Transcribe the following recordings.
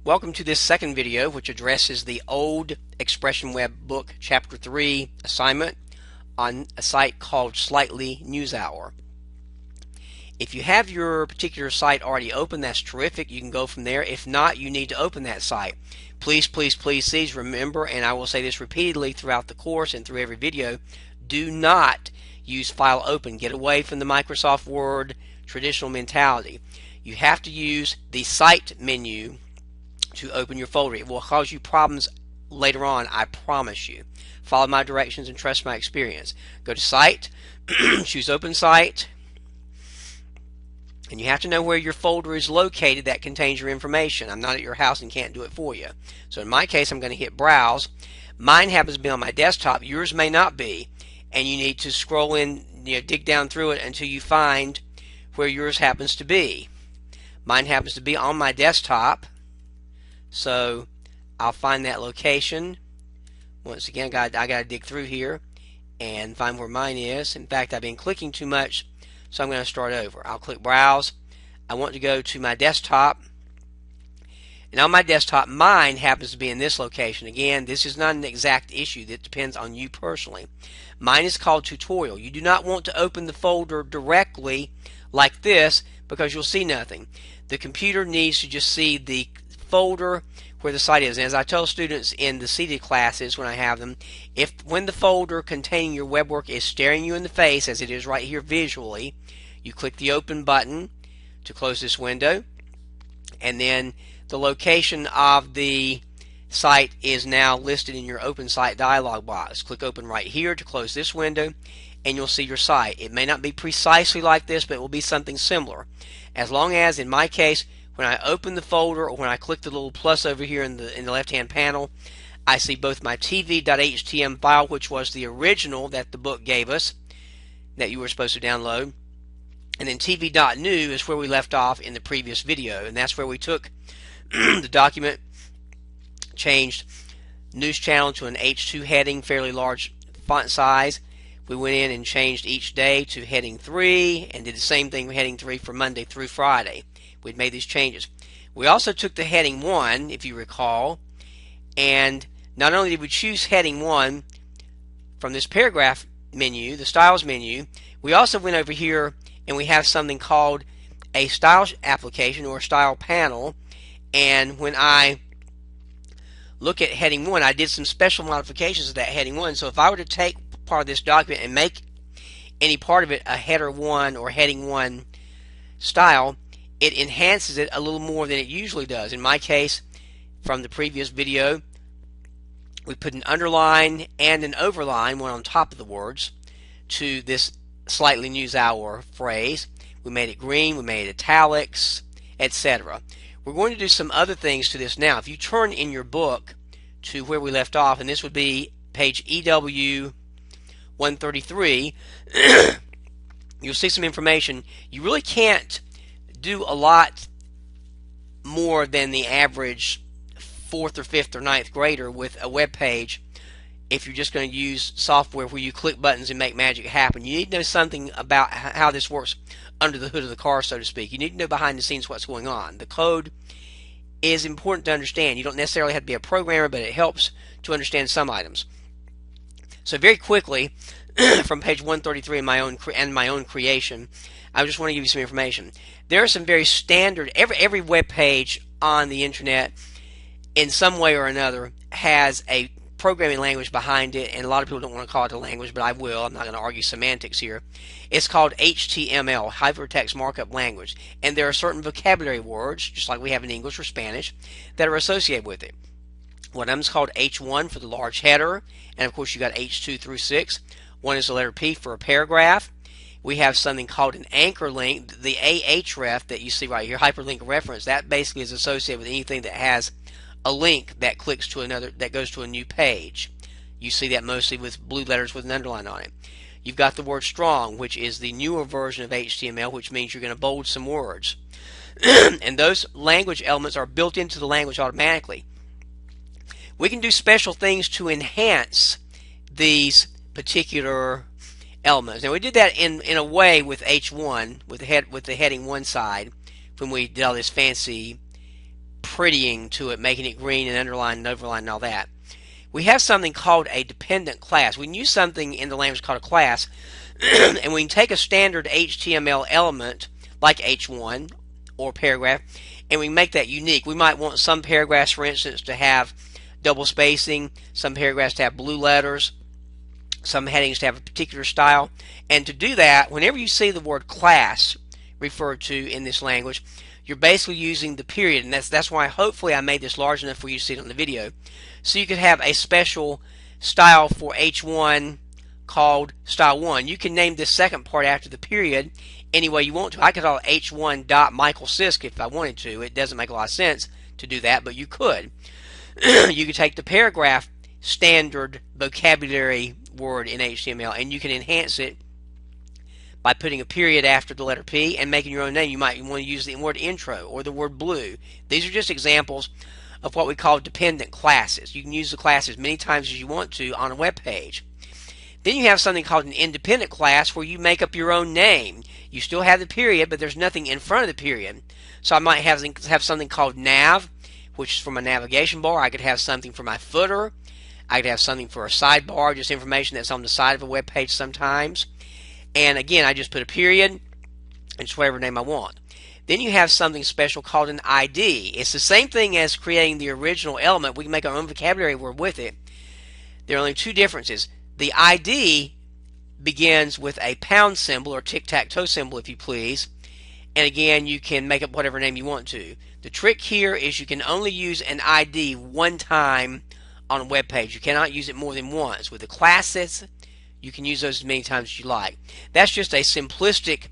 Welcome to this second video, which addresses the old Expression Web book Chapter 3 assignment on a site called Slightly NewsHour. If you have your particular site already open, that's terrific. You can go from there. If not, you need to open that site. Please remember, and I will say this repeatedly throughout the course and through every video, do not use File Open. Get away from the Microsoft Word traditional mentality. You have to use the Site menu to open your folder. It will cause you problems later on, I promise you. Follow my directions and trust my experience. Go to Site, choose Open Site, and you have to know where your folder is located that contains your information. I'm not at your house and can't do it for you. So in my case, I'm going to hit Browse. Mine happens to be on my desktop. Yours may not be, and you need to scroll in, dig down through it until you find where yours happens to be. Mine happens to be on my desktop, so I'll find that location. Once again, I got to dig through here and find where mine is. In fact, I've been clicking too much, so I'm going to start over. I'll click Browse. I want to go to my desktop, and on my desktop, mine happens to be in this location. Again, this is not an exact issue. That depends on you personally. Mine is called Tutorial. You do not want to open the folder directly like this because you'll see nothing. The computer needs to just see the folder where the site is. And as I tell students in the seated classes when I have them, when the folder containing your web work is staring you in the face, as it is right here visually, you click the Open button to close this window, and then the location of the site is now listed in your Open Site dialog box. Click Open right here to close this window, and you'll see your site. It may not be precisely like this, but it will be something similar. As long as, in my case, when I open the folder or when I click the little plus over here in the left-hand panel, I see both my tv.html file, which was the original that the book gave us, that you were supposed to download, and then tv.new is where we left off in the previous video, and that's where we took the document, changed news channel to an H2 heading, fairly large font size. We went in and changed each day to heading 3 and did the same thing with heading 3 for Monday through Friday. We'd made these changes. We also took the heading 1, if you recall, and not only did we choose heading 1 from this paragraph menu, the styles menu, we also went over here and we have something called a style application or style panel. And when I look at heading 1, I did some special modifications of that heading 1. So if I were to take part of this document and make any part of it a header 1 or heading 1 style, it enhances it a little more than it usually does. In my case, from the previous video, we put an underline and an overline, one on top of the words, to this Slightly NewsHour phrase. We made it green, we made it italics, etc. We're going to do some other things to this now. If you turn in your book to where we left off, and this would be page EW 133, you'll see some information. You really can't do a lot more than the average 4th or 5th or 9th grader with a web page if you're just going to use software where you click buttons and make magic happen. You need to know something about how this works under the hood of the car, so to speak. You need to know behind the scenes what's going on. The code is important to understand. You don't necessarily have to be a programmer, but it helps to understand some items. So very quickly, from page 133 in my own creation, I just want to give you some information. There are some very standard, every web page on the internet in some way or another has a programming language behind it, and a lot of people don't want to call it a language, but I will. I'm not going to argue semantics here. It's called HTML, Hypertext Markup Language, and there are certain vocabulary words, just like we have in English or Spanish, that are associated with it. One of them is called H1 for the large header, and of course you got H2 through 6. One is the letter P for a paragraph. We have something called an anchor link, the ahref that you see right here, hyperlink reference. That basically is associated with anything that has a link that clicks to another, that goes to a new page. You see that mostly with blue letters with an underline on it. You've got the word strong, which is the newer version of HTML, which means you're going to bold some words. And those language elements are built into the language automatically. We can do special things to enhance these particular elements. Now we did that in a way with H1, with the heading 1 side, when we did all this fancy prettying to it, making it green and underlined and overlined and all that. We have something called a dependent class. We can use something in the language called a class, and we can take a standard HTML element like H1 or paragraph, and we can make that unique. We might want some paragraphs, for instance, to have double spacing, some paragraphs to have blue letters, some headings to have a particular style. And to do that, whenever you see the word class referred to in this language, you're basically using the period, and that's why hopefully I made this large enough for you to see it on the video. So you could have a special style for H1 called style 1. You can name this second part after the period any way you want to. I could call it H1.MichaelSisk if I wanted to. It doesn't make a lot of sense to do that, but you could. You could take the paragraph standard vocabulary word in HTML and you can enhance it by putting a period after the letter P and making your own name. You might want to use the word intro or the word blue. These are just examples of what we call dependent classes. You can use the class as many times as you want to on a web page. Then you have something called an independent class where you make up your own name. You still have the period, but there's nothing in front of the period. So I might have something called nav, which is for my navigation bar. I could have something for my footer. I could have something for a sidebar, just information that's on the side of a web page sometimes. And again, I just put a period and just whatever name I want. Then you have something special called an ID. It's the same thing as creating the original element. We can make our own vocabulary word with it. There are only two differences. The ID begins with a pound symbol or tic-tac-toe symbol, if you please. And again, you can make up whatever name you want to. The trick here is you can only use an ID one time on a web page. You cannot use it more than once. With the classes, you can use those as many times as you like. That's just a simplistic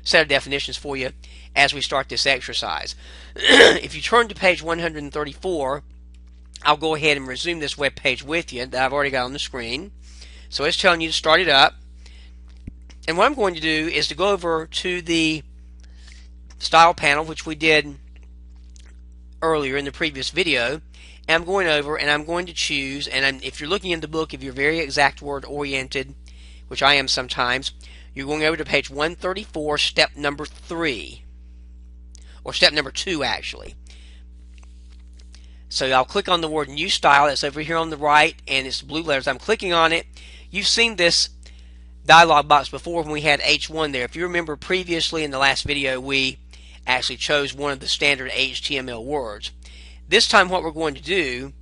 set of definitions for you as we start this exercise. If you turn to page 134, I'll go ahead and resume this web page with you that I've already got on the screen. So it's telling you to start it up. And what I'm going to do is to go over to the style panel, which we did earlier in the previous video. And I'm going over and I'm going to choose, and if you're looking in the book, if you're very exact word oriented, which I am sometimes, you're going over to page 134, step number 3, or step number 2 actually. So I'll click on the word new style. That's over here on the right, and it's blue letters. I'm clicking on it. You've seen this dialog box before when we had H1 there. If you remember previously in the last video, we actually chose one of the standard HTML words. This time what we're going to do,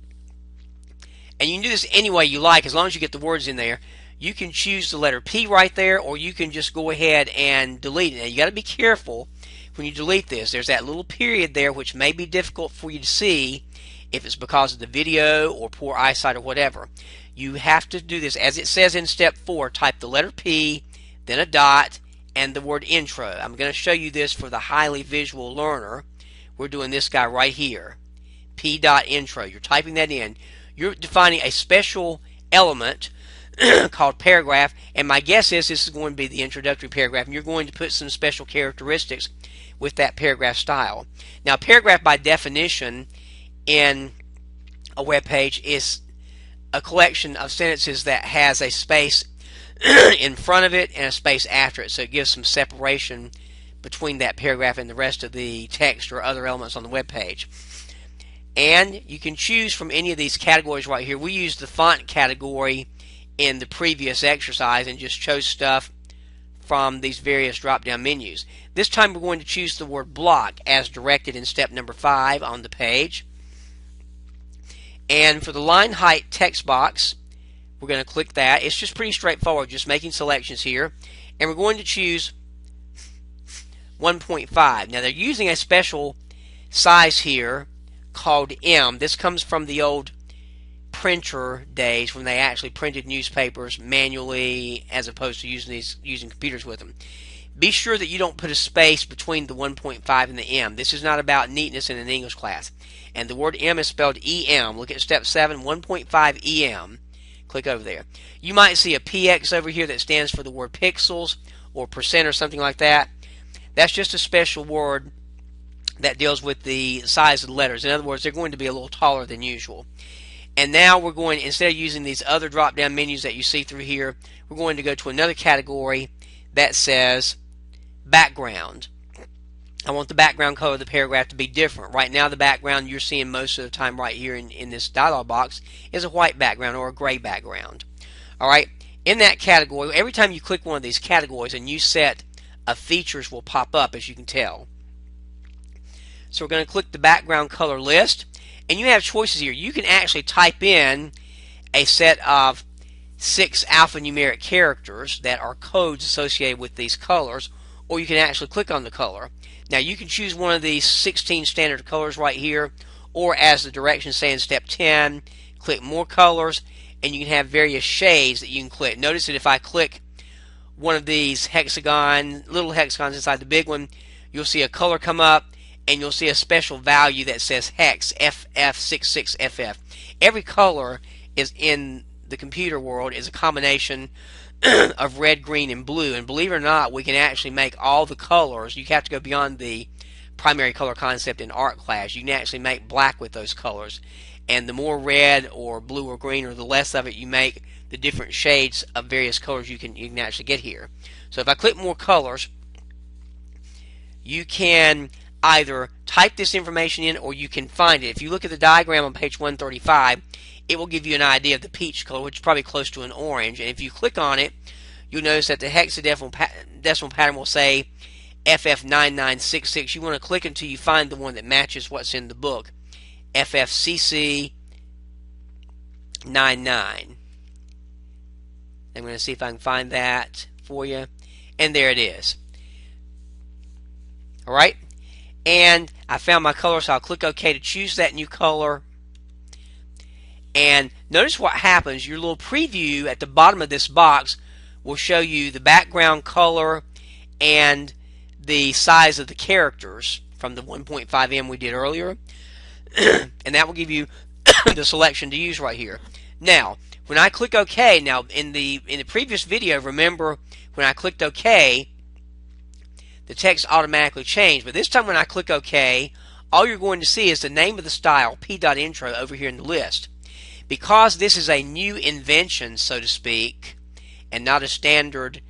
and you can do this any way you like as long as you get the words in there, you can choose the letter P right there, or you can just go ahead and delete it. Now you got to be careful when you delete this. There's that little period there which may be difficult for you to see if it's because of the video or poor eyesight or whatever. You have to do this as it says in step 4. Type the letter P, then a dot, and the word intro. I'm going to show you this for the highly visual learner. We're doing this guy right here. P.intro. You're typing that in. You're defining a special element called paragraph, and my guess is this is going to be the introductory paragraph, and you're going to put some special characteristics with that paragraph style. Now, paragraph by definition in a web page is a collection of sentences that has a space in front of it and a space after it, so it gives some separation between that paragraph and the rest of the text or other elements on the web page. And you can choose from any of these categories right here. We used the font category in the previous exercise and just chose stuff from these various drop-down menus. This time we're going to choose the word block as directed in step number 5 on the page. And for the line height text box, we're going to click that. It's just pretty straightforward, just making selections here. And we're going to choose 1.5. Now they're using a special size here called M. This comes from the old printer days when they actually printed newspapers manually as opposed to using computers with them. Be sure that you don't put a space between the 1.5 and the M. This is not about neatness in an English class. And the word M is spelled EM. Look at step 7, 1.5 EM. Click over there. You might see a PX over here that stands for the word pixels or percent or something like that. That's just a special word that deals with the size of the letters. In other words, they're going to be a little taller than usual. And now we're going, instead of using these other drop-down menus that you see through here, we're going to go to another category that says background. I want the background color of the paragraph to be different. Right now the background you're seeing most of the time right here in this dialog box is a white background or a gray background. Alright, in that category, every time you click one of these categories, a new set of features will pop up, as you can tell. So we're going to click the background color list, and you have choices here. You can actually type in a set of 6 alphanumeric characters that are codes associated with these colors, or you can actually click on the color. Now you can choose one of these 16 standard colors right here, or as the directions say in step 10, click more colors, and you can have various shades that you can click. Notice that if I click one of these little hexagons inside the big one, you'll see a color come up, and you'll see a special value that says hex FF66FF. Every color is in the computer world is a combination of red, green, and blue, and believe it or not, we can actually make all the colors. You have to go beyond the primary color concept in art class. You can actually make black with those colors, and the more red or blue or green, or the less of it you make, the different shades of various colors you can actually get here. So if I click more colors, you can either type this information in or you can find it. If you look at the diagram on page 135, it will give you an idea of the peach color, which is probably close to an orange. And if you click on it, you'll notice that the hexadecimal pattern will say FF9966. You want to click until you find the one that matches what's in the book, FFCC99. I'm going to see if I can find that for you. And there it is. Alright? And I found my color, so I'll click OK to choose that new color. And notice what happens. Your little preview at the bottom of this box will show you the background color and the size of the characters from the 1.5M we did earlier. And that will give you the selection to use right here. Now, when I click OK, now in the previous video, remember when I clicked OK, the text automatically changed. But this time when I click OK, all you're going to see is the name of the style, p.intro, over here in the list. Because this is a new invention, so to speak, and not a standard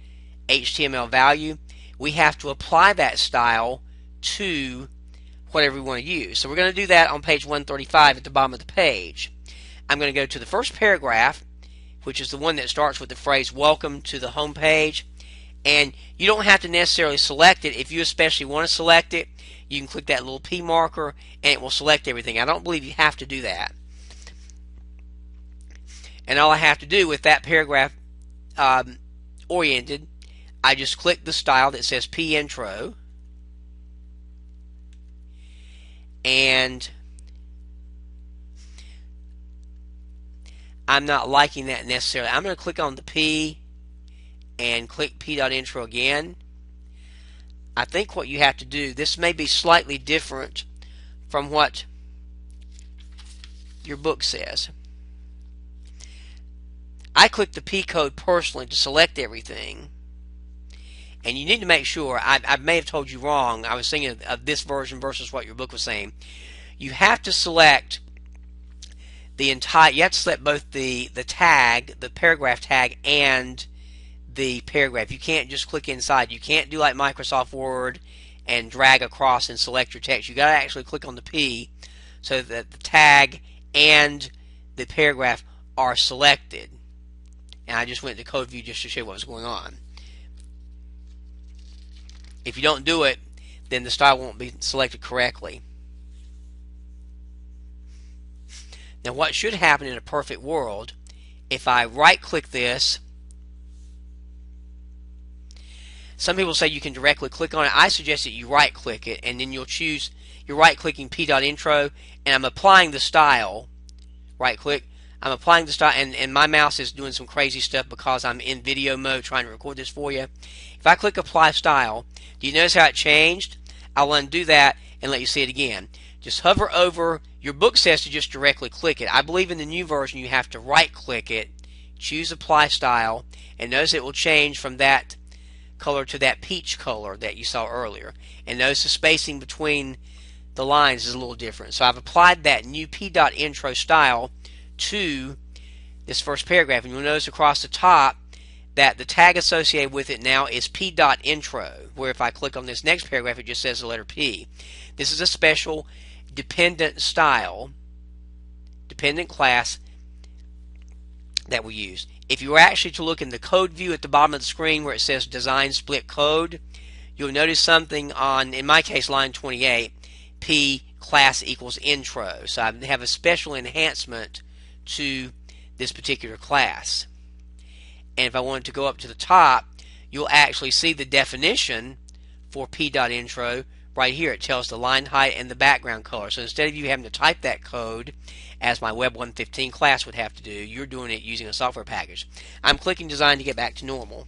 HTML value, we have to apply that style to whatever we want to use. So we're going to do that on page 135 at the bottom of the page. I'm going to go to the first paragraph, which is the one that starts with the phrase "Welcome to the home page." And you don't have to necessarily select it. If you especially want to select it, you can click that little P marker and it will select everything. I don't believe you have to do that. And all I have to do with that paragraph oriented, I just click the style that says P intro, and I'm not liking that necessarily. I'm going to click on the P and click p.intro again. I think what you have to do, this may be slightly different from what your book says. I clicked the P code personally to select everything, and you need to make sure, I may have told you wrong, I was thinking of this version versus what your book was saying. You have to select the entire, you have to select both the tag, the paragraph tag, and the paragraph. You can't just click inside. You can't do like Microsoft Word and drag across and select your text. You got to actually click on the P so that the tag and the paragraph are selected. And I just went to code view just to show what was going on. If you don't do it, then the style won't be selected correctly. Now what should happen in a perfect world, if I right click this, some people say you can directly click on it. I suggest that you right click it and then you'll choose, you're right clicking p.intro, and I'm applying the style. Right click, I'm applying the style, and my mouse is doing some crazy stuff because I'm in video mode trying to record this for you. If I click apply style, do you notice how it changed? I'll undo that and let you see it again. Just hover over, your book says to just directly click it. I believe in the new version you have to right click it, choose apply style, and notice it will change from that color to that peach color that you saw earlier. And notice the spacing between the lines is a little different. So I've applied that new p.intro style to this first paragraph, and you'll notice across the top that the tag associated with it now is p.intro, where if I click on this next paragraph, it just says the letter P. This is a special dependent style, dependent class that we use. If you were actually to look in the code view at the bottom of the screen where it says design split code, you'll notice something on, in my case, line 28, P class equals intro. So I have a special enhancement to this particular class. And if I wanted to go up to the top, you'll actually see the definition for p.intro right here. It tells the line height and the background color. So instead of you having to type that code as my Web 115 class would have to do, you're doing it using a software package. I'm clicking design to get back to normal.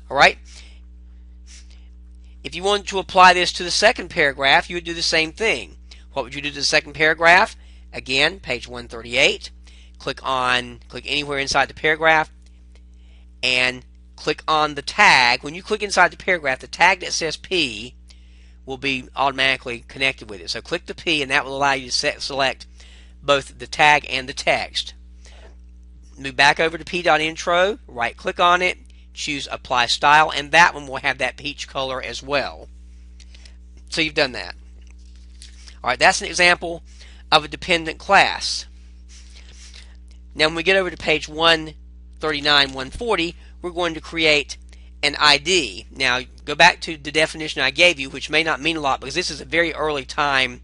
Alright? If you wanted to apply this to the second paragraph, you would do the same thing. What would you do to the second paragraph? Again, page 138. Click anywhere inside the paragraph and click on the tag. When you click inside the paragraph, the tag that says P will be automatically connected with it. So click the P and that will allow you to select both the tag and the text. Move back over to p.intro, right click on it, choose apply style, and that one will have that peach color as well. So you've done that. Alright, that's an example of a dependent class. Now when we get over to page 139, 140, we're going to create an ID. Now go back to the definition I gave you, which may not mean a lot because this is a very early time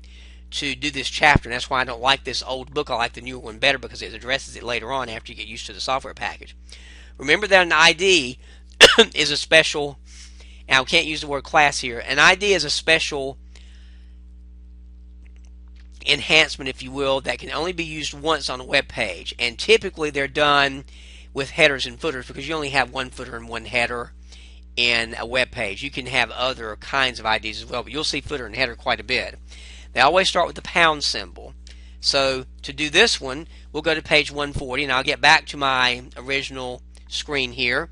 to do this chapter, and that's why I don't like this old book. I like the newer one better because it addresses it later on after you get used to the software package. Remember that an ID is a special, and I can't use the word class here, an ID is a special enhancement, if you will, that can only be used once on a web page, and typically they're done with headers and footers because you only have one footer and one header in a web page. You can have other kinds of IDs as well, but you'll see footer and header quite a bit. They always start with the pound symbol. So to do this one, we'll go to page 140, and I'll get back to my original screen here.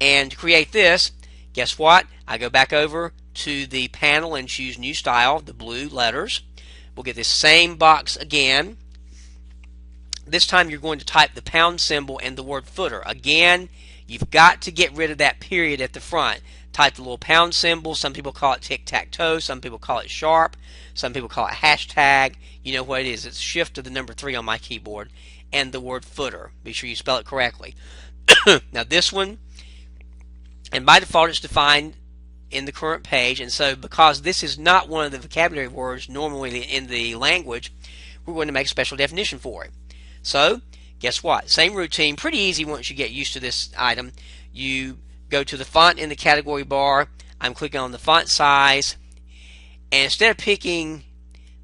And to create this, guess what? I go back over to the panel and choose New Style, the blue letters. We'll get this same box again. This time you're going to type the pound symbol and the word footer. Again, you've got to get rid of that period at the front. Type the little pound symbol. Some people call it tic-tac-toe. Some people call it sharp. Some people call it hashtag. You know what it is. It's shift to the number 3 on my keyboard. And the word footer. Be sure you spell it correctly. Now this one, and by default it's defined in the current page, and so because this is not one of the vocabulary words normally in the language, we're going to make a special definition for it. So guess what? Same routine, pretty easy once you get used to this item. You go to the font in the category bar. I'm clicking on the font size, and instead of picking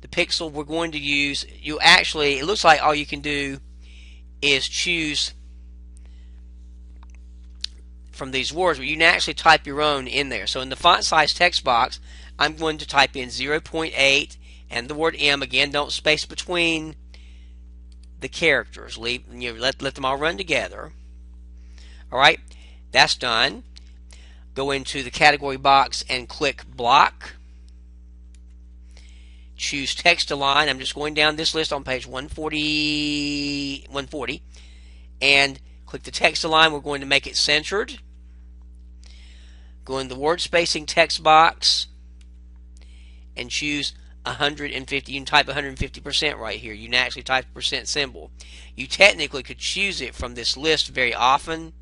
the pixel we're going to use, it looks like all you can do is choose from these words, but you can actually type your own in there. So in the font size text box, I'm going to type in 0.8 and the word M. Again, don't space between the characters. Let them all run together. Alright, that's done. Go into the category box and click block. Choose text align. I'm just going down this list on page 140, and click the text align. We're going to make it centered. Go in the word spacing text box and choose 150. You can type 150% right here. You can actually type the percent symbol. You technically could choose it from this list very often,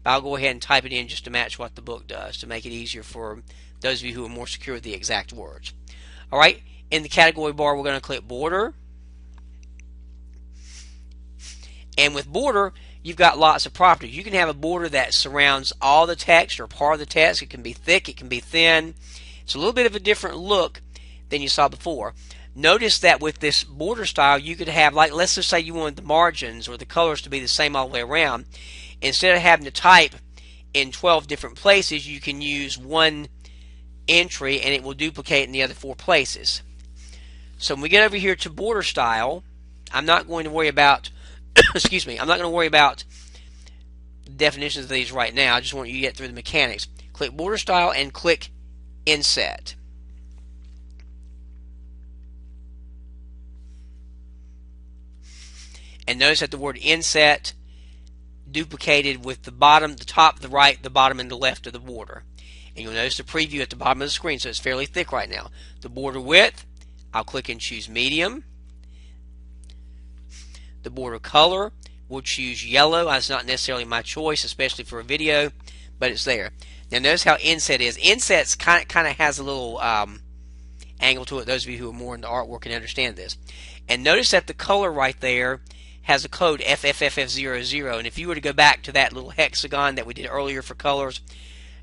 but I'll go ahead and type it in just to match what the book does to make it easier for those of you who are more secure with the exact words. Alright, in the category bar we're going to click border. And with border, you've got lots of properties. You can have a border that surrounds all the text or part of the text. It can be thick, it can be thin. It's a little bit of a different look than you saw before. Notice that with this border style, you could have, like, let's just say you wanted the margins or the colors to be the same all the way around. Instead of having to type in 12 different places, you can use one entry and it will duplicate in the other 4 places. So when we get over here to border style, I'm not going to worry about excuse me, I'm not going to worry about definitions of these right now. I just want you to get through the mechanics. Click border style and click inset. And notice that the word inset duplicated with the bottom, the top, the right, the bottom, and the left of the border. And you'll notice the preview at the bottom of the screen, so it's fairly thick right now. The border width, I'll click and choose medium. The border color, we'll choose yellow. That's not necessarily my choice, especially for a video, but it's there. Now notice how inset is. Inset's kind of has a little angle to it, those of you who are more into artwork can understand this. And notice that the color right there has a code FFFF00, and if you were to go back to that little hexagon that we did earlier for colors,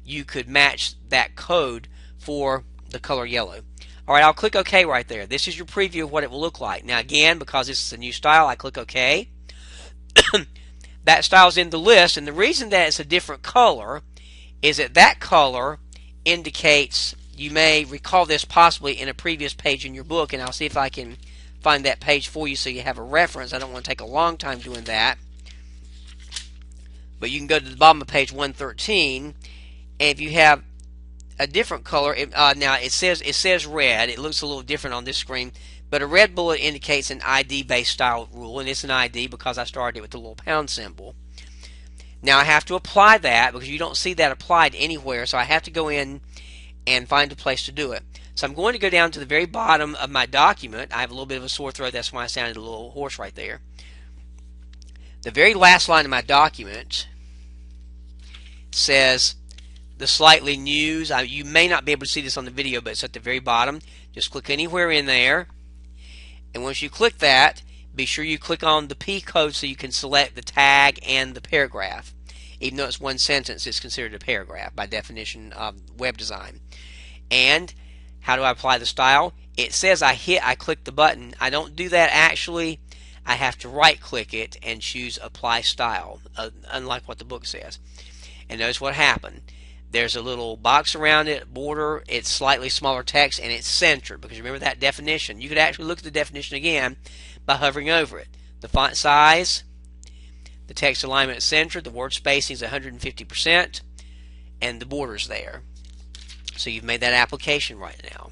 you could match that code for the color yellow. Alright, I'll click OK right there. This is your preview of what it will look like. Now again, because this is a new style, I click OK. That style's in the list, and the reason that it's a different color is that that color indicates, you may recall this possibly in a previous page in your book, and I'll see if I can find that page for you so you have a reference. I don't want to take a long time doing that. But you can go to the bottom of page 113, and if you have a different color, now it says red. It looks a little different on this screen, but a red bullet indicates an ID based style rule, and it's an ID because I started it with the little pound symbol. Now I have to apply that because you don't see that applied anywhere, so I have to go in and find a place to do it. So I'm going to go down to the very bottom of my document. I have a little bit of a sore throat, that's why I sounded a little hoarse right there. The very last line of my document says the slightly news. You may not be able to see this on the video, but it's at the very bottom. Just click anywhere in there, and once you click that, be sure you click on the P code so you can select the tag and the paragraph. Even though it's one sentence, it's considered a paragraph by definition of web design. And how do I apply the style? It says I click the button. I don't do that actually. I have to right click it and choose apply style, unlike what the book says. And notice what happened. There's a little box around it, border, it's slightly smaller text, and it's centered, because remember that definition. You could actually look at the definition again by hovering over it. The font size, the text alignment is centered, the word spacing is 150%, and the border's there. So you've made that application right now.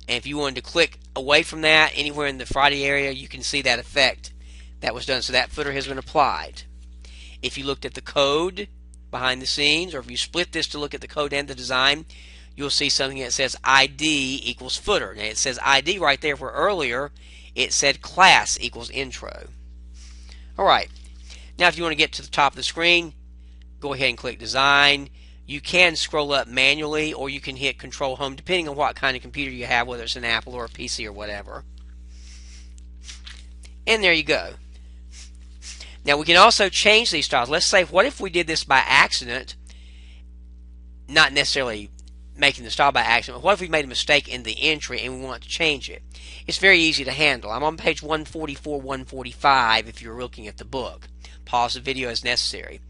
And if you wanted to click away from that, anywhere in the Friday area, you can see that effect that was done. So that footer has been applied. If you looked at the code behind the scenes, or if you split this to look at the code and the design, you'll see something that says ID equals footer. Now it says ID right there, where earlier it said class equals intro. Alright, now if you want to get to the top of the screen, go ahead and click design. You can scroll up manually, or you can hit Control Home depending on what kind of computer you have, whether it's an Apple or a PC or whatever. And there you go. Now we can also change these styles. Let's say, what if we did this by accident, not necessarily making the style by accident, but what if we made a mistake in the entry and we want to change it? It's very easy to handle. I'm on page 144, 145 if you're looking at the book. Pause the video as necessary.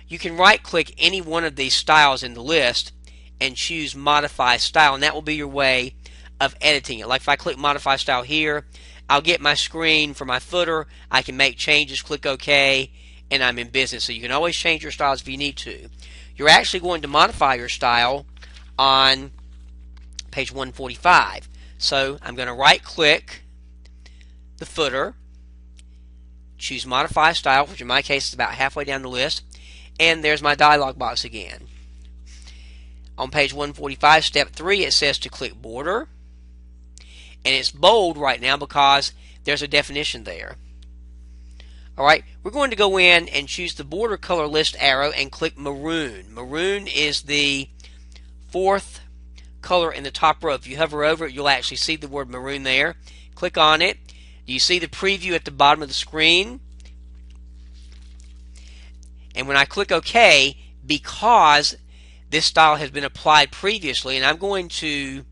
You can right click any one of these styles in the list and choose modify style, and that will be your way of editing it. Like if I click modify style here, I'll get my screen for my footer. I can make changes, click OK, and I'm in business. So you can always change your styles if you need to. You're actually going to modify your style on page 145. So I'm going to right click the footer, choose modify style, which in my case is about halfway down the list, and there's my dialog box again. On page 145, step 3, it says to click border, and it's bold right now because there's a definition there. Alright, we're going to go in and choose the border color list arrow and click maroon. Maroon is the fourth color in the top row. If you hover over it, you'll actually see the word maroon there. Click on it. Do you see the preview at the bottom of the screen? And when I click OK, because this style has been applied previously, and I'm going to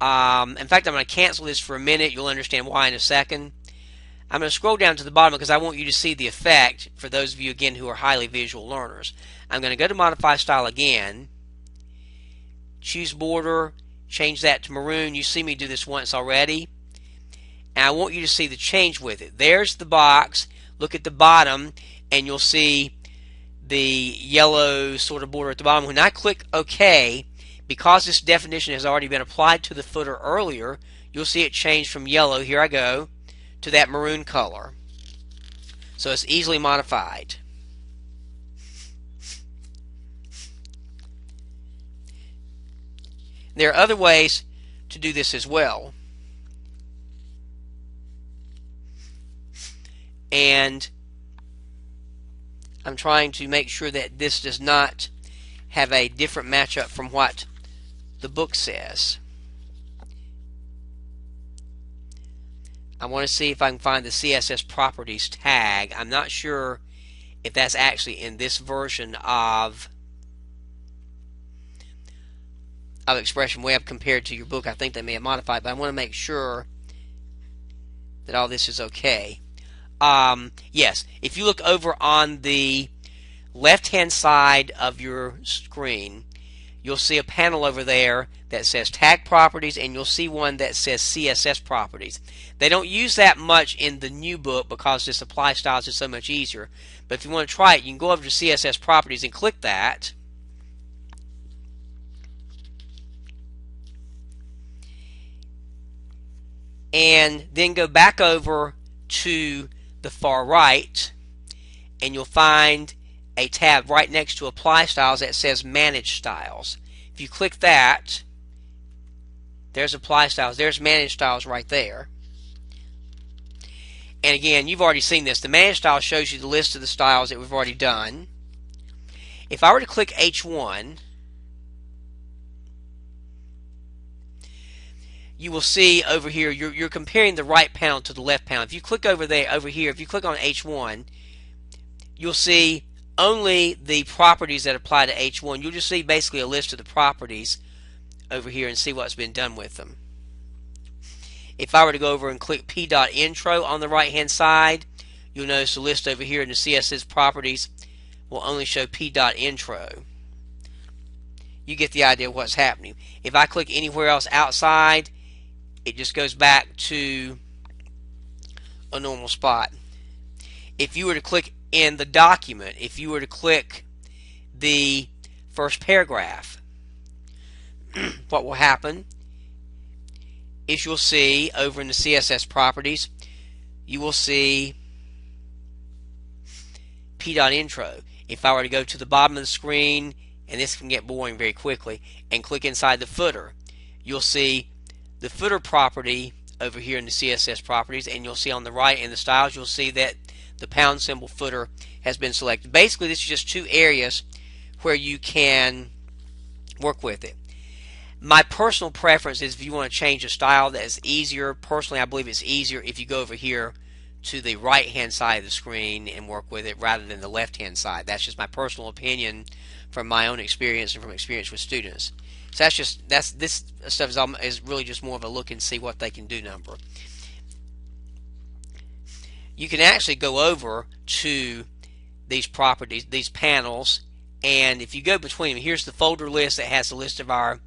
in fact, I'm going to cancel this for a minute. You'll understand why in a second. I'm going to scroll down to the bottom because I want you to see the effect for those of you, again, who are highly visual learners. I'm going to go to Modify Style again, choose Border, change that to Maroon. You see me do this once already. And I want you to see the change with it. There's the box. Look at the bottom, and you'll see the yellow sort of border at the bottom. When I click OK, because this definition has already been applied to the footer earlier, you'll see it change from yellow, here I go, to that maroon color. So it's easily modified. There are other ways to do this as well. And I'm trying to make sure that this does not have a different matchup from what the book says. I want to see if I can find the CSS Properties tag. I'm not sure if that's actually in this version of Expression Web compared to your book. I think they may have modified, but I want to make sure that all this is okay. Yes, if you look over on the left-hand side of your screen, you'll see a panel over there that says Tag Properties, and you'll see one that says CSS Properties. They don't use that much in the new book because this apply styles is so much easier. But if you want to try it, you can go over to CSS Properties and click that. And then go back over to the far right, and you'll find a tab right next to Apply Styles that says Manage Styles. If you click that, there's Apply Styles, there's Manage Styles right there. And again, you've already seen this. The Manage Styles shows you the list of the styles that we've already done. If I were to click H1, you will see over here, you're comparing the right panel to the left panel. If you click over here, if you click on H1, you'll see only the properties that apply to H1. You'll just see basically a list of the properties over here and see what's been done with them. If I were to go over and click p.intro on the right hand side, you'll notice the list over here in the CSS Properties will only show p.intro. You get the idea of what's happening. If I click anywhere else outside, it just goes back to a normal spot. If you were to click in the document, if you were to click the first paragraph, what will happen is you'll see over in the CSS Properties, you will see p.intro. If I were to go to the bottom of the screen, and this can get boring very quickly, and click inside the footer, you'll see the footer property over here in the CSS Properties, and you'll see on the right in the styles, you'll see that the pound symbol footer has been selected. Basically, this is just two areas where you can work with it. My personal preference is if you want to change a style that is easier. Personally, I believe it's easier if you go over here to the right hand side of the screen and work with it rather than the left hand side. That's just my personal opinion from my own experience and from experience with students. So this stuff is really just more of a look and see what they can do number. You can actually go over to these properties, these panels, and if you go between them, here's the folder list that has the list of our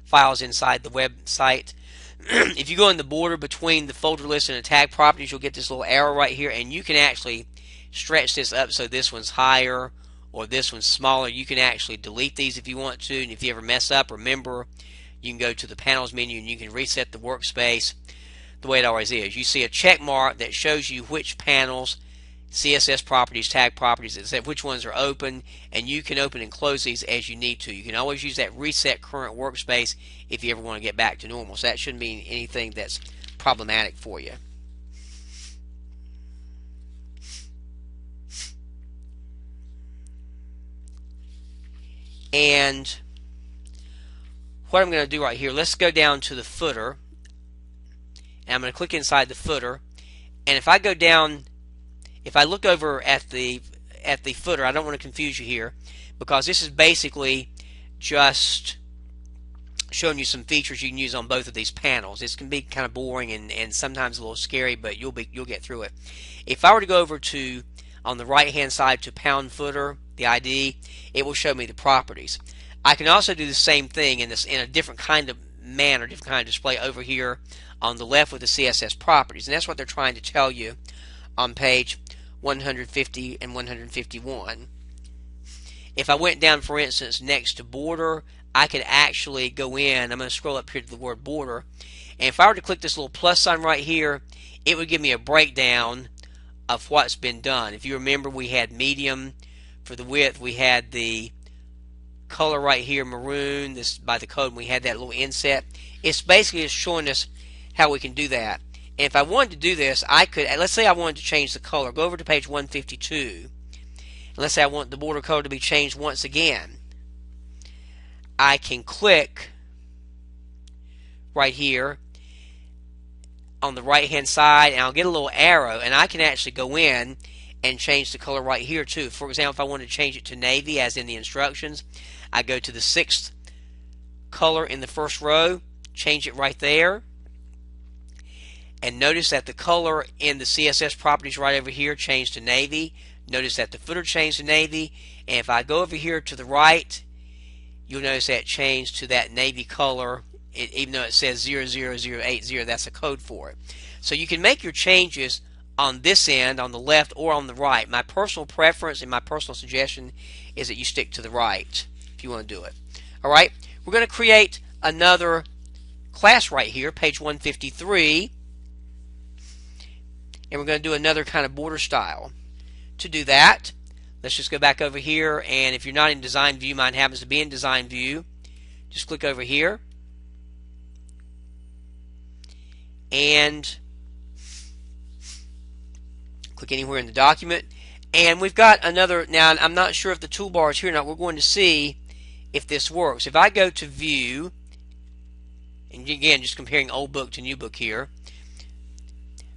files inside the website. If you go in the border between the folder list and the tag properties, you'll get this little arrow right here, and you can actually stretch this up so this one's higher or this one's smaller. You can actually delete these if you want to, and if you ever mess up, remember, you can go to the panels menu and you can reset the workspace the way it always is. You see a check mark that shows you which panels, CSS Properties, Tag Properties, etc., which ones are open, and you can open and close these as you need to. You can always use that reset current workspace if you ever want to get back to normal. So that shouldn't be anything that's problematic for you. And what I'm going to do right here, let's go down to the footer, and I'm going to click inside the footer, and if I go down, if I look over at the footer, I don't want to confuse you here, because this is basically just showing you some features you can use on both of these panels. This can be kind of boring and sometimes a little scary, but you'll get through it. If I were to go over to on the right hand side to pound footer, the ID, it will show me the properties. I can also do the same thing in a different kind of manner, different kind of display over here on the left with the CSS Properties, and that's what they're trying to tell you on page 150 and 151. If I went down, for instance, next to border, I could actually go in, I'm going to scroll up here to the word border, And if I were to click this little plus sign right here, it would give me a breakdown of what's been done. If you remember, we had medium for the width, we had the color right here, maroon, this by the code, and we had that little inset. It's basically just showing us how we can do that. And if I wanted to do this, I could, let's say I wanted to change the color, go over to page 152, and let's say I want the border color to be changed once again. I can click right here on the right hand side, and I'll get a little arrow, and I can actually go in and change the color right here too. For example, if I wanted to change it to navy as in the instructions, I go to the 6th color in the first row, change it right there, and notice that the color in the CSS properties right over here changed to navy. Notice that the footer changed to navy, and if I go over here to the right, you'll notice that it changed to that navy color. Even though it says 00080, that's a code for it. So you can make your changes on this end, on the left or on the right. My personal preference and my personal suggestion is that you stick to the right if you want to do it. Alright, we're going to create another class right here, page 153, and we're going to do another kind of border style. To do that, let's just go back over here, and if you're not in design view, mine happens to be in design view, just click over here and click anywhere in the document, and we've got another. Now I'm not sure if the toolbar is here or not. We're going to see if this works. If I go to view, and again just comparing old book to new book here,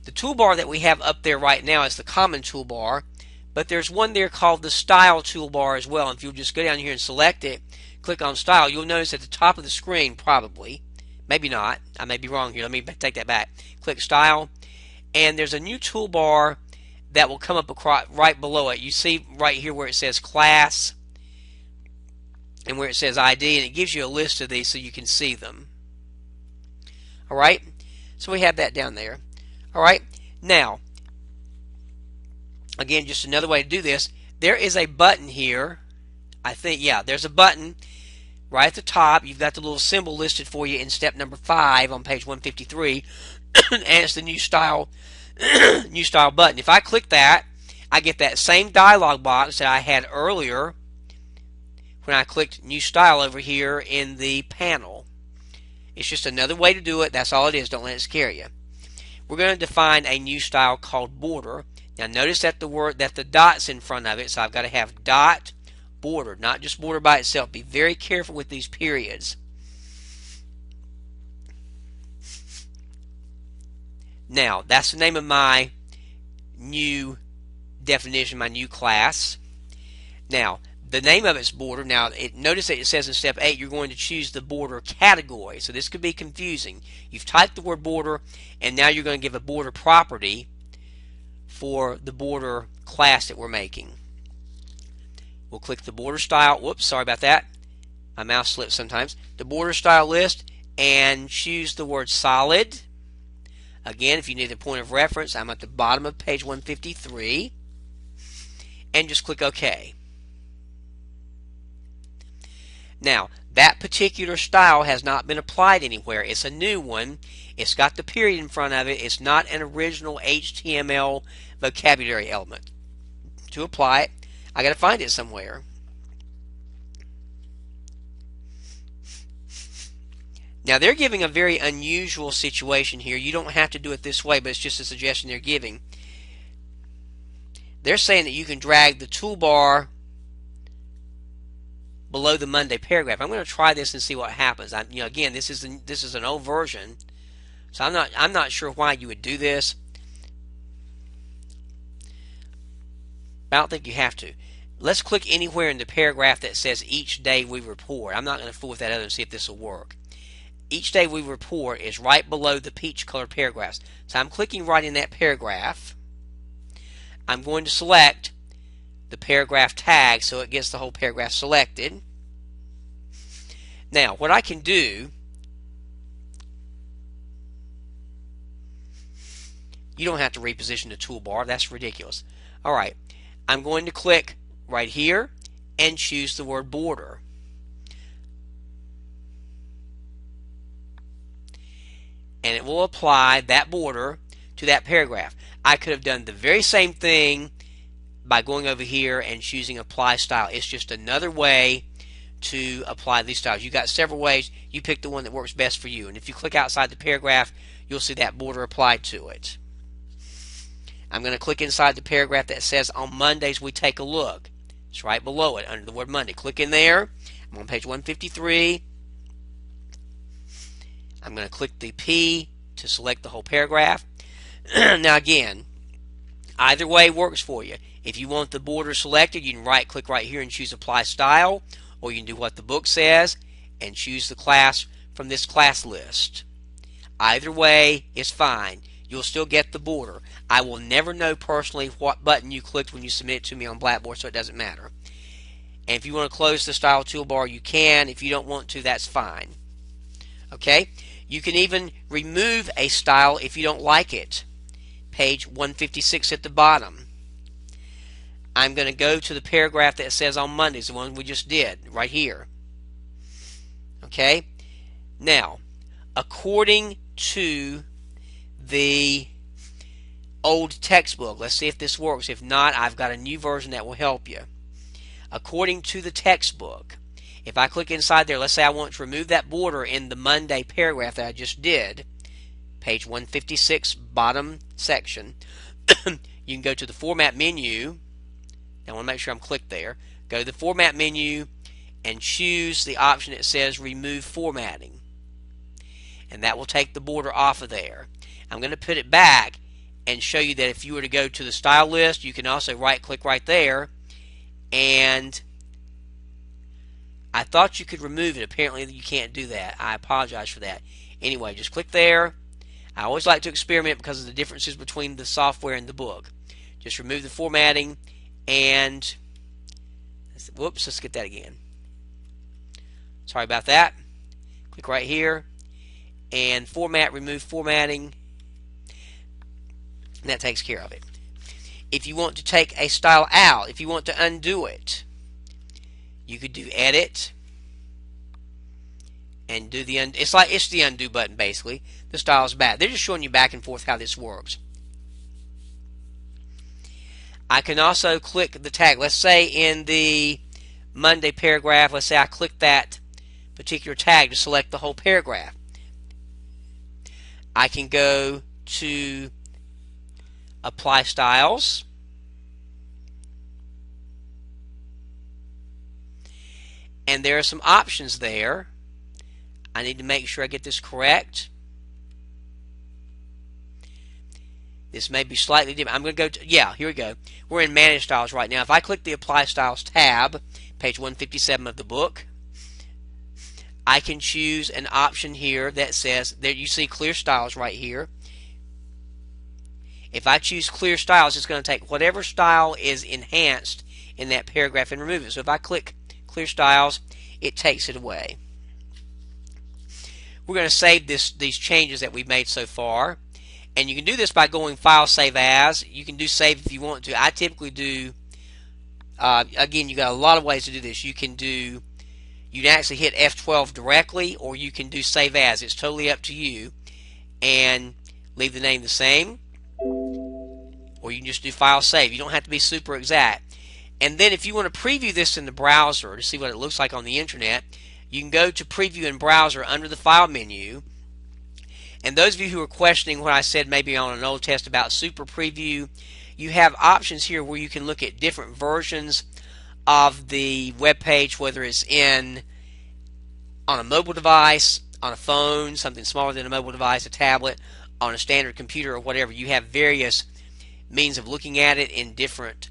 the toolbar that we have up there right now is the common toolbar, but there's one there called the style toolbar as well. And if you'll just go down here and select it, click on style, you'll notice at the top of the screen, probably, maybe not, I may be wrong here, let me take that back, click style, and there's a new toolbar that will come up across, right below it. You see right here where it says class and where it says ID, and it gives you a list of these so you can see them. Alright, so we have that down there. Alright, now again, just another way to do this, there is a button here. I think, yeah, there's a button right at the top. You've got the little symbol listed for you in step number 5 on page 153, and it's the new style button. If I click that, I get that same dialog box that I had earlier when I clicked new style over here in the panel. It's just another way to do it. That's all it is. Don't let it scare you. We're going to define a new style called border. Now notice that the dot's in front of it, so I've got to have dot border, not just border by itself. Be very careful with these periods. Now that's the name of my new definition, my new class. Now the name of its border. Now notice that it says in step 8 you're going to choose the border category, so this could be confusing. You've typed the word border, and now you're going to give a border property for the border class that we're making. We'll click the border style. Whoops, sorry about that. My mouse slips sometimes. The border style list, and choose the word solid. Again, if you need a point of reference, I'm at the bottom of page 153, and just click OK. Now, that particular style has not been applied anywhere. It's a new one. It's got the period in front of it. It's not an original HTML vocabulary element. To apply it, I got to find it somewhere. Now they're giving a very unusual situation here. You don't have to do it this way, but it's just a suggestion they're giving. They're saying that you can drag the toolbar below the Monday paragraph. I'm going to try this and see what happens. Again, this is an old version, so I'm not sure why you would do this. I don't think you have to. Let's click anywhere in the paragraph that says each day we report. I'm not going to fool with that other and see if this will work. Each day we report is right below the peach colored paragraphs. So I'm clicking right in that paragraph. I'm going to select the paragraph tag so it gets the whole paragraph selected. Now what I can do, you don't have to reposition the toolbar, that's ridiculous. Alright, I'm going to click right here and choose the word border. and it will apply that border to that paragraph. I could have done the very same thing by going over here and choosing apply style. It's just another way to apply these styles. You've got several ways. You pick the one that works best for you. And if you click outside the paragraph, you'll see that border applied to it. I'm going to click inside the paragraph that says on Mondays we take a look. It's right below it under the word Monday. Click in there. I'm on page 153. I'm going to click the P to select the whole paragraph. Now again, either way works for you. If you want the border selected, you can right click right here and choose apply style, or you can do what the book says and choose the class from this class list. Either way is fine. You'll still get the border. I will never know personally what button you clicked when you submit it to me on Blackboard, so it doesn't matter. And if you want to close the style toolbar, you can. If you don't want to, that's fine. Okay? You can even remove a style if you don't like it. Page 156 at the bottom. I'm going to go to the paragraph that says on Mondays, the one we just did, right here. Okay? Now, according to the old textbook, let's see if this works. If not, I've got a new version that will help you. According to the textbook, if I click inside there, let's say I want to remove that border in the Monday paragraph that I just did, page 156, bottom section, you can go to the Format menu. I want to make sure I'm clicked there. Go to the Format menu and choose the option that says Remove Formatting. And that will take the border off of there. I'm going to put it back and show you that if you were to go to the style list, you can also right click right there, and I thought you could remove it. Apparently you can't do that. I apologize for that. Anyway, just click there. I always like to experiment because of the differences between the software and the book. Just remove the formatting and whoops, let's get that again. Sorry about that. Click right here and format, remove formatting. And that takes care of it. If you want to take a style out, if you want to undo it, you could do edit and do the undo. It's the undo button basically. The style's back. They're just showing you back and forth how this works. I can also click the tag. Let's say in the Monday paragraph, let's say I click that particular tag to select the whole paragraph. I can go to Apply Styles, and there are some options there. I need to make sure I get this correct. This may be slightly different. I'm going to go to, yeah, here we go. We're in Manage Styles right now. If I click the Apply Styles tab, page 157 of the book, I can choose an option here that says, there you see Clear Styles right here. If I choose Clear Styles, it's going to take whatever style is enhanced in that paragraph and remove it. So if I click Clear Styles, it takes it away. We're going to save these changes that we've made so far. And you can do this by going File, Save As. You can do Save if you want to. I typically do, again, you got a lot of ways to do this. You can actually hit F12 directly, or you can do Save As. It's totally up to you. And leave the name the same. Or you can just do File, Save. You don't have to be super exact. And then if you want to preview this in the browser to see what it looks like on the internet, you can go to Preview in Browser under the File menu. And those of you who are questioning what I said maybe on an old test about Super Preview, you have options here where you can look at different versions of the web page, whether it's on a mobile device, on a phone, something smaller than a mobile device, a tablet, on a standard computer or whatever. You have various means of looking at it in different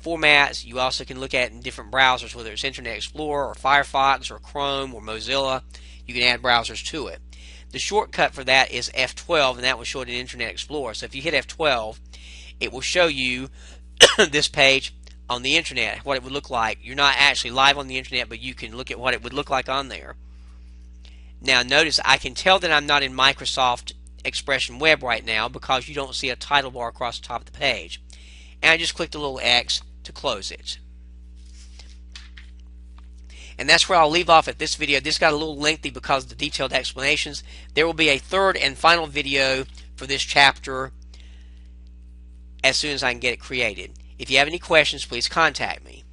formats. You also can look at it in different browsers, whether it's Internet Explorer or Firefox or Chrome or Mozilla. You can add browsers to it. The shortcut for that is F12, and that will show it in Internet Explorer. So if you hit F12, it will show you this page on the internet, what it would look like. You're not actually live on the internet, but you can look at what it would look like on there. Now notice I can tell that I'm not in Microsoft Expression Web right now because you don't see a title bar across the top of the page. And I just click the little X to close it. And that's where I'll leave off at this video. This got a little lengthy because of the detailed explanations. There will be a third and final video for this chapter as soon as I can get it created. If you have any questions, please contact me.